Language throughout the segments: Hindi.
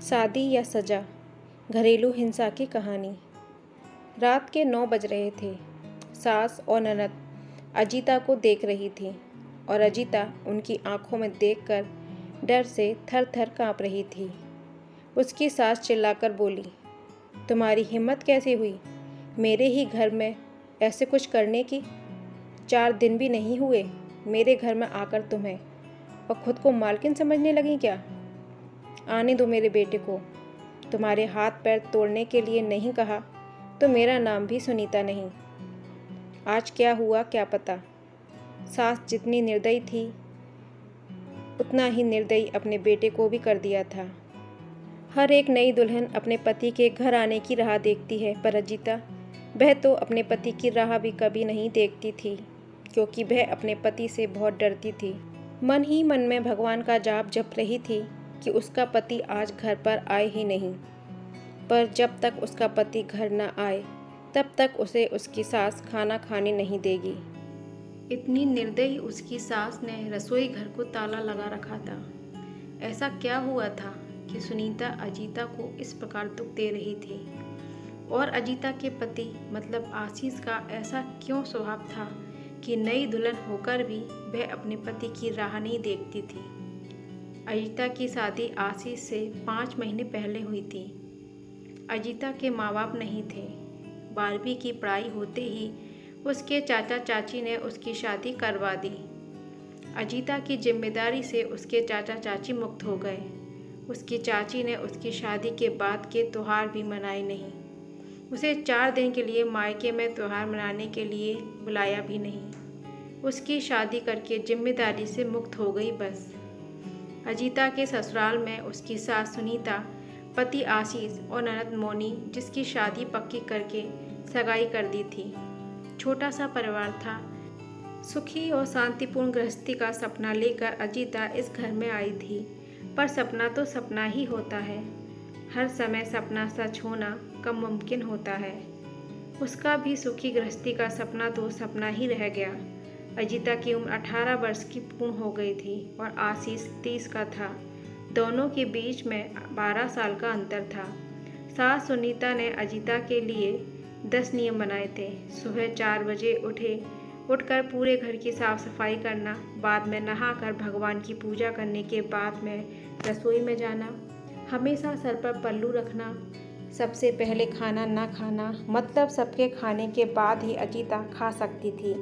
शादी या सजा, घरेलू हिंसा की कहानी। रात के 9 बज रहे थे। सास और ननद अजीता को देख रही थी और अजीता उनकी आंखों में देखकर डर से थर थर काँप रही थी। उसकी सास चिल्लाकर बोली, तुम्हारी हिम्मत कैसे हुई मेरे ही घर में ऐसे कुछ करने की? 4 दिन भी नहीं हुए मेरे घर में आकर तुम्हें, और खुद को मालकिन समझने लगी क्या? आने दो मेरे बेटे को। तुम्हारे हाथ पैर तोड़ने के लिए नहीं कहा तो मेरा नाम भी सुनीता नहीं। आज क्या हुआ क्या पता। सास जितनी निर्दयी थी उतना ही निर्दयी अपने बेटे को भी कर दिया था। हर एक नई दुल्हन अपने पति के घर आने की राह देखती है, पर अजीता वह तो अपने पति की राह भी कभी नहीं देखती थी, क्योंकि वह अपने पति से बहुत डरती थी। मन ही मन में भगवान का जाप जप रही थी कि उसका पति आज घर पर आए ही नहीं। पर जब तक उसका पति घर न आए तब तक उसे उसकी सास खाना खाने नहीं देगी। इतनी निर्दयी उसकी सास ने रसोई घर को ताला लगा रखा था। ऐसा क्या हुआ था कि सुनीता अजीता को इस प्रकार दुख दे रही थी? और अजीता के पति मतलब आशीष का ऐसा क्यों स्वभाव था कि नई दुल्हन होकर भी वह अपने पति की राह नहीं देखती थी? अजीता की शादी आशीष से 5 महीने पहले हुई थी। अजीता के माँ बाप नहीं थे। 12वीं की पढ़ाई होते ही उसके चाचा चाची ने उसकी शादी करवा दी। अजीता की जिम्मेदारी से उसके चाचा चाची मुक्त हो गए। उसकी चाची ने उसकी शादी के बाद के त्यौहार भी मनाए नहीं। उसे 4 दिन के लिए मायके में त्यौहार मनाने के लिए बुलाया भी नहीं। उसकी शादी करके जिम्मेदारी से मुक्त हो गई बस। अजीता के ससुराल में उसकी सास सुनीता, पति आशीष और ननद मोनी, जिसकी शादी पक्की करके सगाई कर दी थी। छोटा सा परिवार था। सुखी और शांतिपूर्ण गृहस्थी का सपना लेकर अजीता इस घर में आई थी, पर सपना तो सपना ही होता है। हर समय सपना सच होना कम मुमकिन होता है। उसका भी सुखी गृहस्थी का सपना तो सपना ही रह गया। अजीता की उम्र 18 वर्ष की पूर्ण हो गई थी और आशीष 30 का था। दोनों के बीच में 12 साल का अंतर था। सास सुनीता ने अजीता के लिए 10 नियम बनाए थे। सुबह 4 बजे उठकर पूरे घर की साफ सफाई करना, बाद में नहाकर भगवान की पूजा करने के बाद में रसोई में जाना, हमेशा सर पर पल्लू रखना, सबसे पहले खाना ना खाना, मतलब सबके खाने के बाद ही अजीता खा सकती थी।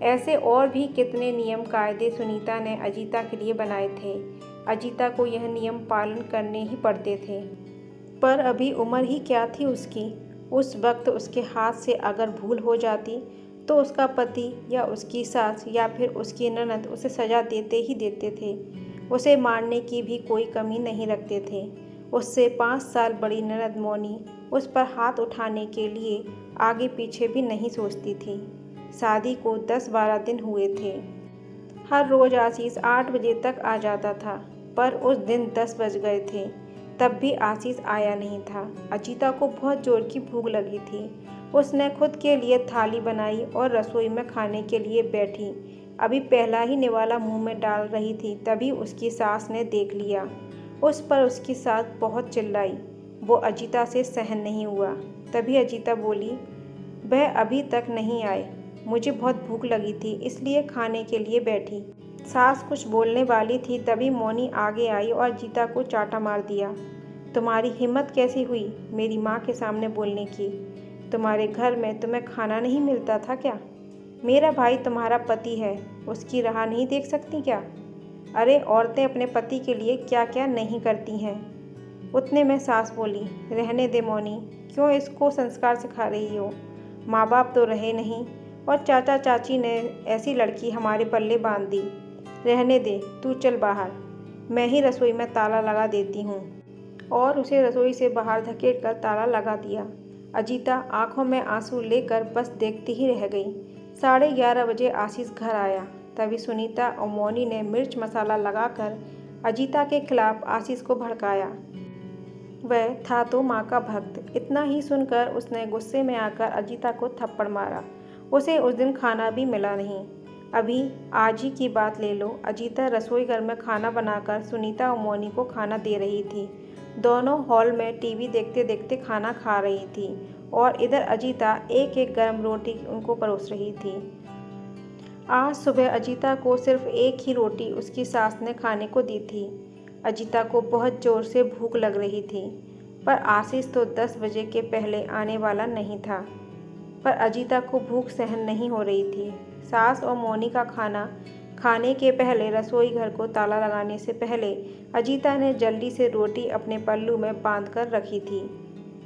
ऐसे और भी कितने नियम कायदे सुनीता ने अजीता के लिए बनाए थे। अजीता को यह नियम पालन करने ही पड़ते थे। पर अभी उम्र ही क्या थी उसकी। उस वक्त उसके हाथ से अगर भूल हो जाती तो उसका पति या उसकी सास या फिर उसकी ननद उसे सज़ा देते ही देते थे। उसे मारने की भी कोई कमी नहीं रखते थे। उससे 5 साल बड़ी ननद मोनी उस पर हाथ उठाने के लिए आगे पीछे भी नहीं सोचती थी। शादी को 10-12 दिन हुए थे। हर रोज़ आशीष 8 बजे तक आ जाता था, पर उस दिन 10 बज गए थे तब भी आशीष आया नहीं था। अजीता को बहुत जोर की भूख लगी थी। उसने खुद के लिए थाली बनाई और रसोई में खाने के लिए बैठी। अभी पहला ही निवाला मुंह में डाल रही थी, तभी उसकी सास ने देख लिया। उस पर उसकी सास बहुत चिल्लाई। वो अजीता से सहन नहीं हुआ। तभी अजीता बोली, वह अभी तक नहीं आए, मुझे बहुत भूख लगी थी इसलिए खाने के लिए बैठी। सास कुछ बोलने वाली थी, तभी मोनी आगे आई और अजीता को चाटा मार दिया। तुम्हारी हिम्मत कैसी हुई मेरी माँ के सामने बोलने की? तुम्हारे घर में तुम्हें खाना नहीं मिलता था क्या? मेरा भाई तुम्हारा पति है, उसकी राह नहीं देख सकती क्या? अरे औरतें अपने पति के लिए क्या क्या नहीं करती हैं। उतने में सास बोली, रहने दे मोनी, क्यों इसको संस्कार सिखा रही हो? माँ बाप तो रहे नहीं और चाचा चाची ने ऐसी लड़की हमारे पल्ले बांध दी। रहने दे, तू चल बाहर, मैं ही रसोई में ताला लगा देती हूँ। और उसे रसोई से बाहर धकेल कर ताला लगा दिया। अजीता आंखों में आंसू लेकर बस देखती ही रह गई। 11:30 बजे आशीष घर आया। तभी सुनीता और मोनी ने मिर्च मसाला लगाकर अजीता के खिलाफ आशीष को भड़काया। वह था तो माँ का भक्त। इतना ही सुनकर उसने गुस्से में आकर अजीता को थप्पड़ मारा। उसे उस दिन खाना भी मिला नहीं। अभी आज ही की बात ले लो, अजीता रसोई घर में खाना बनाकर सुनीता और मोनी को खाना दे रही थी। दोनों हॉल में टीवी देखते देखते खाना खा रही थी और इधर अजीता एक एक गर्म रोटी उनको परोस रही थी। आज सुबह अजीता को सिर्फ एक ही रोटी उसकी सास ने खाने को दी थी। अजीता को बहुत ज़ोर से भूख लग रही थी, पर आशीष तो 10 बजे के पहले आने वाला नहीं था। पर अजीता को भूख सहन नहीं हो रही थी। सास और मौनी का खाना खाने के पहले रसोई घर को ताला लगाने से पहले अजीता ने जल्दी से रोटी अपने पल्लू में बांध कर रखी थी।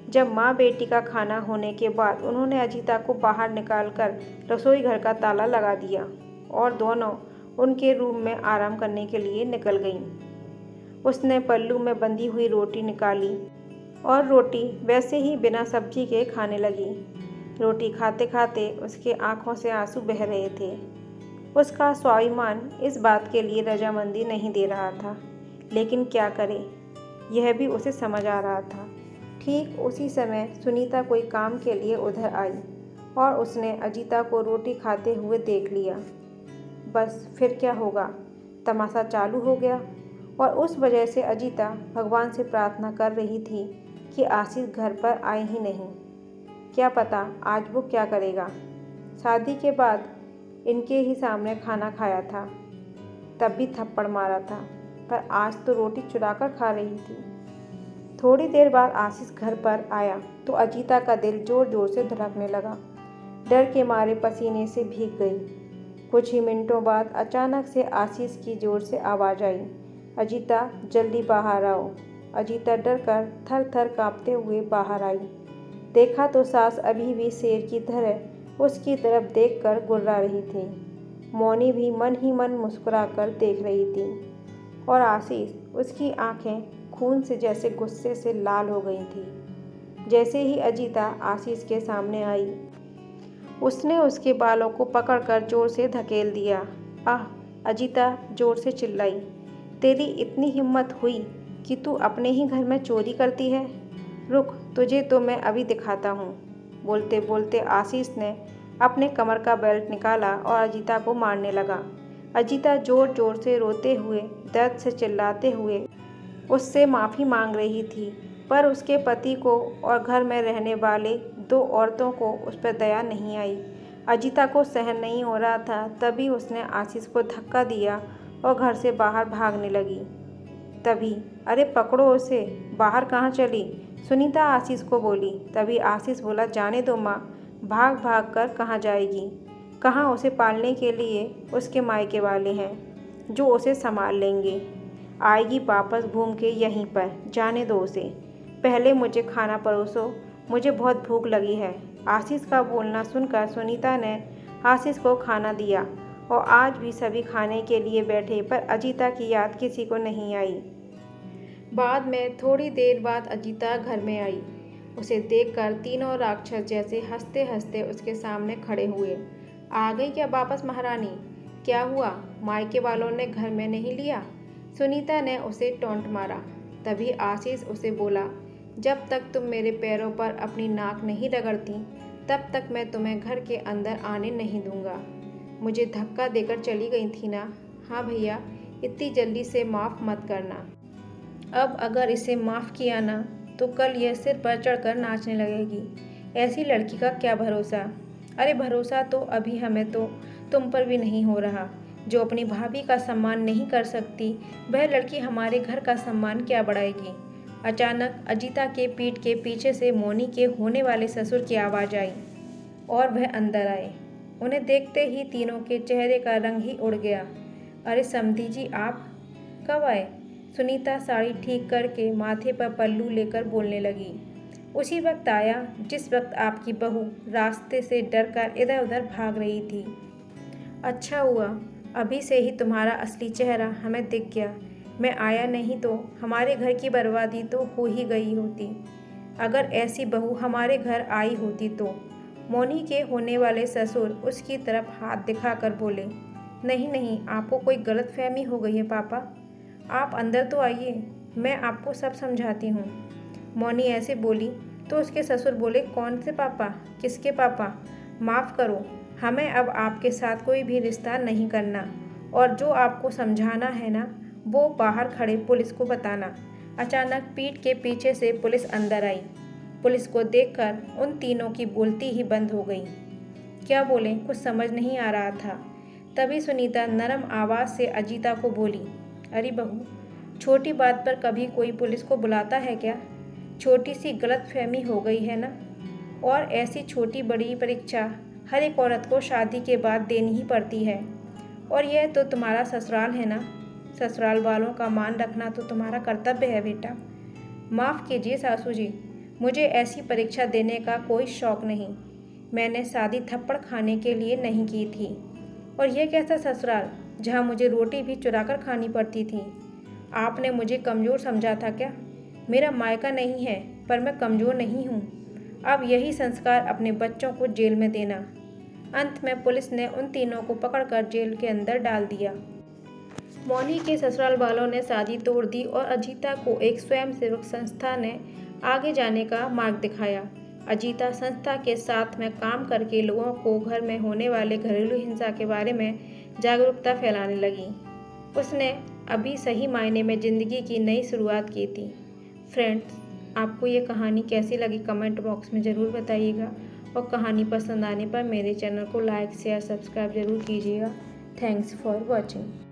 जब माँ बेटी का खाना होने के बाद उन्होंने अजीता को बाहर निकालकर रसोई घर का ताला लगा दिया और दोनों उनके रूम में आराम करने के लिए निकल गईं। उसने पल्लू में बंधी हुई रोटी निकाली और रोटी वैसे ही बिना सब्जी के खाने लगी। रोटी खाते खाते उसके आंखों से आंसू बह रहे थे। उसका स्वाभिमान इस बात के लिए रजामंदी नहीं दे रहा था, लेकिन क्या करे, यह भी उसे समझ आ रहा था। ठीक उसी समय सुनीता कोई काम के लिए उधर आई और उसने अजीता को रोटी खाते हुए देख लिया। बस फिर क्या होगा, तमाशा चालू हो गया और उस वजह से अजीता भगवान से प्रार्थना कर रही थी कि आशीष घर पर आए ही नहीं। क्या पता आज वो क्या करेगा। शादी के बाद इनके ही सामने खाना खाया था, तब भी थप्पड़ मारा था, पर आज तो रोटी चुराकर खा रही थी। थोड़ी देर बाद आशीष घर पर आया तो अजीता का दिल जोर जोर से धड़कने लगा। डर के मारे पसीने से भीग गई। कुछ ही मिनटों बाद अचानक से आशीष की जोर से आवाज़ आई, अजीता जल्दी बाहर आओ। अजीता डर कर थर थर काँपते हुए बाहर आई। देखा तो सास अभी भी शेर की तरह उसकी तरफ देखकर गुर्रा रही थी। मौनी भी मन ही मन मुस्कुराकर देख रही थी और आशीष, उसकी आंखें खून से जैसे गुस्से से लाल हो गई थी। जैसे ही अजीता आशीष के सामने आई, उसने उसके बालों को पकड़कर जोर से धकेल दिया। आह! अजीता जोर से चिल्लाई, तेरी इतनी हिम्मत हुई कि तू अपने ही घर में चोरी करती है? रुक, तुझे तो मैं अभी दिखाता हूँ। बोलते बोलते आशीष ने अपने कमर का बेल्ट निकाला और अजीता को मारने लगा। अजीता जोर जोर से रोते हुए, दर्द से चिल्लाते हुए उससे माफ़ी मांग रही थी, पर उसके पति को और घर में रहने वाले 2 औरतों को उस पर दया नहीं आई। अजीता को सहन नहीं हो रहा था, तभी उसने आशीष को धक्का दिया और घर से बाहर भागने लगी। तभी, अरे पकड़ो उसे, बाहर कहाँ चली? सुनीता आशीष को बोली। तभी आशीष बोला, जाने दो माँ, भाग भाग कर कहाँ जाएगी? कहाँ, उसे पालने के लिए उसके मायके वाले हैं जो उसे संभाल लेंगे। आएगी वापस घूम के यहीं पर, जाने दो उसे। पहले मुझे खाना परोसो, मुझे बहुत भूख लगी है। आशीष का बोलना सुनकर सुनीता ने आशीष को खाना दिया और आज भी सभी खाने के लिए बैठे, पर अजीता की याद किसी को नहीं आई। बाद में थोड़ी देर बाद अजीता घर में आई। उसे देखकर तीनों राक्षस जैसे हंसते हंसते उसके सामने खड़े हुए। आ गई क्या वापस महारानी? क्या हुआ, मायके वालों ने घर में नहीं लिया? सुनीता ने उसे टोंट मारा। तभी आशीष उसे बोला, जब तक तुम मेरे पैरों पर अपनी नाक नहीं रगड़ती, तब तक मैं तुम्हें घर के अंदर आने नहीं दूंगा। मुझे धक्का देकर चली गई थी ना? हाँ भैया, इतनी जल्दी से माफ़ मत करना। अब अगर इसे माफ़ किया ना तो कल यह सिर पर चढ़कर नाचने लगेगी। ऐसी लड़की का क्या भरोसा? अरे भरोसा तो अभी हमें तो तुम पर भी नहीं हो रहा। जो अपनी भाभी का सम्मान नहीं कर सकती, वह लड़की हमारे घर का सम्मान क्या बढ़ाएगी? अचानक अजीता के पीठ के पीछे से मौनी के होने वाले ससुर की आवाज़ आई और वह अंदर आए। उन्हें देखते ही तीनों के चेहरे का रंग ही उड़ गया। अरे समधी जी, आप कब आए? सुनीता साड़ी ठीक करके माथे पर पल्लू लेकर बोलने लगी। उसी वक्त आया जिस वक्त आपकी बहू रास्ते से डरकर इधर उधर भाग रही थी। अच्छा हुआ, अभी से ही तुम्हारा असली चेहरा हमें दिख गया। मैं आया नहीं तो हमारे घर की बर्बादी तो हो ही गई होती। अगर ऐसी बहू हमारे घर आई होती तो। मौनी के होने वाले ससुर उसकी तरफ हाथ दिखाकर बोले, नहीं नहीं, आपको कोई गलतफहमी हो गई है पापा। आप अंदर तो आइए, मैं आपको सब समझाती हूँ। मौनी ऐसे बोली तो उसके ससुर बोले, कौन से पापा? किसके पापा? माफ़ करो, हमें अब आपके साथ कोई भी रिश्ता नहीं करना, और जो आपको समझाना है ना, वो बाहर खड़े पुलिस को बताना। अचानक पीठ के पीछे से पुलिस अंदर आई। पुलिस को देखकर उन तीनों की बोलती ही बंद हो गई। क्या बोलें, कुछ समझ नहीं आ रहा था। तभी सुनीता नरम आवाज़ से अजीता को बोली, अरे बहू, छोटी बात पर कभी कोई पुलिस को बुलाता है क्या? छोटी सी गलतफहमी हो गई है ना। और ऐसी छोटी बड़ी परीक्षा हर एक औरत को शादी के बाद देनी ही पड़ती है। और यह तो तुम्हारा ससुराल है ना। ससुराल वालों का मान रखना तो तुम्हारा कर्तव्य है बेटा। माफ़ कीजिए सासू जी, मुझे ऐसी परीक्षा देने का कोई शौक़ नहीं। मैंने शादी थप्पड़ खाने के लिए नहीं की थी। और यह कैसा ससुराल जहाँ मुझे रोटी भी चुराकर खानी पड़ती थी? आपने मुझे कमज़ोर समझा था क्या? मेरा मायका नहीं है, पर मैं कमज़ोर नहीं हूँ। अब यही संस्कार अपने बच्चों को जेल में देना। अंत में पुलिस ने उन तीनों को पकड़कर जेल के अंदर डाल दिया। मौनी के ससुराल वालों ने शादी तोड़ दी और अजीता को एक स्वयंसेवक संस्था ने आगे जाने का मार्ग दिखाया। अजीता संस्था के साथ में काम करके लोगों को घर में होने वाले घरेलू हिंसा के बारे में जागरूकता फैलाने लगी। उसने अभी सही मायने में ज़िंदगी की नई शुरुआत की थी। फ्रेंड्स, आपको ये कहानी कैसी लगी कमेंट बॉक्स में ज़रूर बताइएगा और कहानी पसंद आने पर मेरे चैनल को लाइक शेयर सब्सक्राइब ज़रूर कीजिएगा। Thanks for watching.